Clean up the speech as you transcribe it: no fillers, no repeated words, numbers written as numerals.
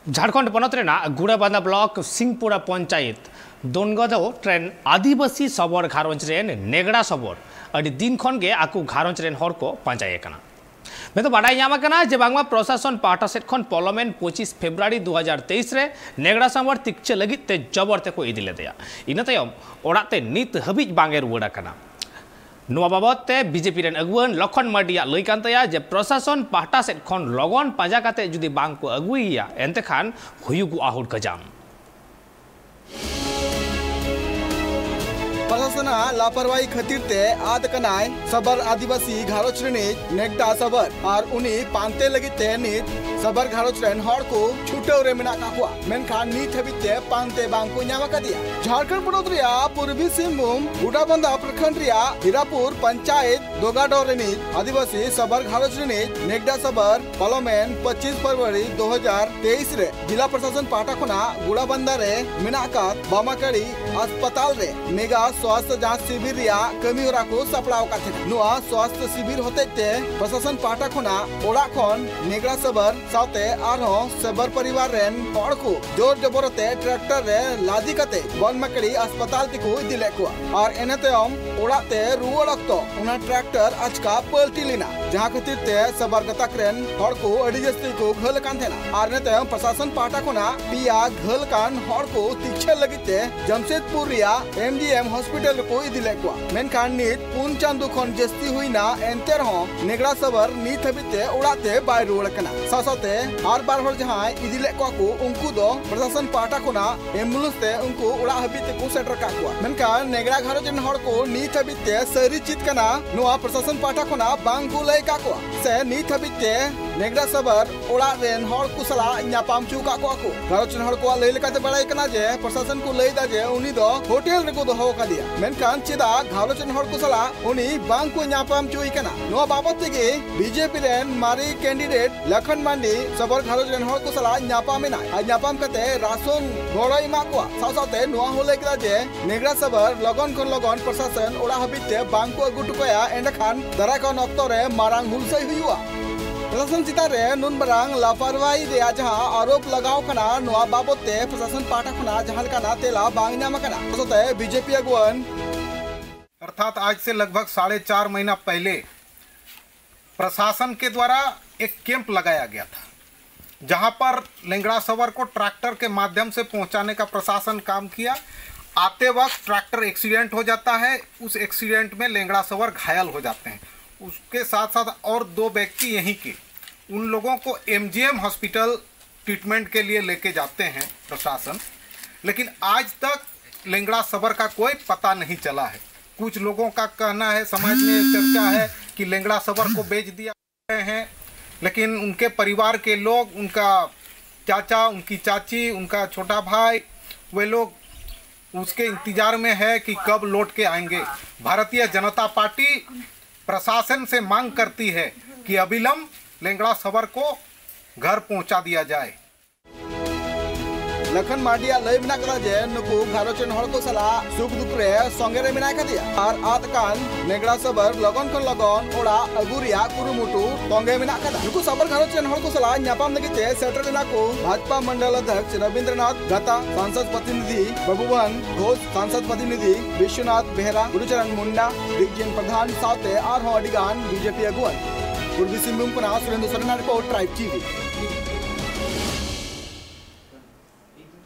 Jharkhand पनत Gudabandha block Singhpura panchayat दोनगदो train आदिवासी सबड़ घारंज नेगड़ा सबड़ अड़ी दिन खन गे आकु घारंज हर को पांजाए मैं तो बाडाई नामा जे बांगमा प्रशासन पाहटा सेट खन पार्लियामेंट 25 फेब्रुआरी 2023 रे नेगड़ा सबड़ तिक्चे लगी ते जबर ते को इदी लेदेया इना तायम ओड़ाते नित हबिज बांगे रुवाड़ा कना नुआ बाबते बीजेपी रेन अगुवन लखन मार्डिया लई कान तया जे प्रशासन पाहटा सेट खन लगन पाजा काते जुदी बांग को अगुइया एंते खान हुयुगु आहुड गजाम प्रशासन लापरवाही खातिर ते आद कनाय सबर आदिवासी घारोच नेगड़ा सबर और उनी पांते लगी ते नित सबर घारोच हर को छुटो रे मेना काकुआ मेनखान नित हबिते पांते बांग को न्यामा कदिया झारखंड पनत रिया पूर्वी सिंहभूम गुड़ाबांधा प्रखंड रिया हीरापुर पंचायत दोगाडो आदिवासी सबर घारोच नेगड़ा सबर पार्लियामेंट 25 फरवरी 2023 रे जिला प्रशासन पाहटा खना गुड़ाबांधा रे मेनाकात बामाकड़ी अस्पताल रे मेगा स्वास्थ्य जांच शिविर रिया कमी होरा को सपड़ाव काथे नुआ स्वास्थ्य शिविर होते ते प्रशासन पाहटा खना ओड़ा खन नेगड़ा सबर साथे आरो सबर परिवार रेन हड़ को जोर जबरते ट्रैक्टर रे लादी कते बनमकड़ी अस्पताल तिको दिले को और एने तयम ओड़ाते रुवाड़ अक्तो उना ट्रैक्टर अचका पलटी लिना जहां खातिर ते सबर गतक रेन हड़ को अडी जस्ती को घल कान थेना और ने तयम प्रशासन पाहटा खना पिया घल कान हड़ को तिछे लगिते जमशेदपुर रिया एमजीएम हॉस्पिटल को इदिले को मेनखान नित पुन चांदू खन जस्ती हुईना एंते रहो नेगड़ा सबर नित हबिते ओड़ाते बाय रुवाड़ कना सासाते आर बार हर जहां इदिले को उनको दो प्रशासन पाहटा खना एम्बुलेंस ते उनको ओड़ा हबिते को सेटर का को मेनखान नेगड़ा घारोज रेन हड़ को नित हबिते सरी चित कना नुआ प्रशासन पाहटा खना बांग को लय का को से नित हबिते नेगड़ा सबर ओड़ा रेन हड़ को सला न्यापाम चू का को घारोज रेन हड़ को लय लेकाते बड़ाई कना जे प्रशासन को लय दा जे उनी दो होटल रे को दो का दिया मेनखान चेदा घारोज रेन हड़ को सला उनी बांग को न्यापाम चुई कना नुआ बाबत तेगे बीजेपी रेन मारी कैंडिडेट लखन मांडी सबर घारोज रेन हड़ को सला न्यापाम मेना आ न्यापाम कते राशन गोड़ाई मा को सावसाते नुआ होले कदा जे नेगड़ा सबर लगन खन लगन प्रशासन ओड़ा हबिते बांग को अगु टुकया एंडखान दराकन अक्तो रे मारांग हुलसई हुआ प्रशासन चितान रे नुन बरांग लापरवाही रे जहां आरोप लगाव कना नुआ बाबते प्रशासन पाहटा खना जहां कना तेला बांग नामा कना सोते बीजेपी अगुवन अर्थात आज से लगभग 4.5 महीना पहले प्रशासन के द्वारा एक कैंप लगाया गया था जहां पर लेंगड़ा सबर को ट्रैक्टर के माध्यम से पहुंचाने का प्रशासन काम किया। आते वक्त ट्रैक्टर एक्सीडेंट हो जाता है, उस एक्सीडेंट में लेंगड़ा सबर घायल हो जाते हैं। उसके साथ साथ और 2 व्यक्ति यहीं के उन लोगों को एमजीएम हॉस्पिटल ट्रीटमेंट के लिए लेके जाते हैं प्रशासन, लेकिन आज तक लेंगड़ा सबर का कोई पता नहीं चला है। कुछ लोगों का कहना है, समाज में चर्चा है कि लेंगड़ा सबर को बेच दिया है, लेकिन उनके परिवार के लोग, उनका चाचा, उनकी चाची, उनका छोटा भाई, वे लोग उसके इंतजार में है कि कब लौट के आएंगे। भारतीय जनता पार्टी प्रशासन से मांग करती है कि अविलंब लेंगड़ा सबर को घर पहुंचा दिया जाए। लखन मार्डिया लय मिना कदा जे नुकु घारोज रेन हड़ को सला सुख दुख रे संगे रे मिना कदिया और आतकान नेगड़ा सबर लगन खन लगन ओड़ा अगुरिया कुरुमुटु तंगे मिना कदा नुकु सबर घारोज रेन हड़ को सला न्यापाम लगिते सेटर देना को भाजपा मंडल अध्यक्ष रविंद्रनाथ गता सांसद प्रतिनिधि बबुवन घोष सांसद प्रतिनिधि विश्वनाथ बेहरा गुरुचरण मुंडा दिग्जन प्रधान साथे आर अडिगान बीजेपी अगुवन पूर्वी सिंहभूम को Surendra Sarna report tribe TV.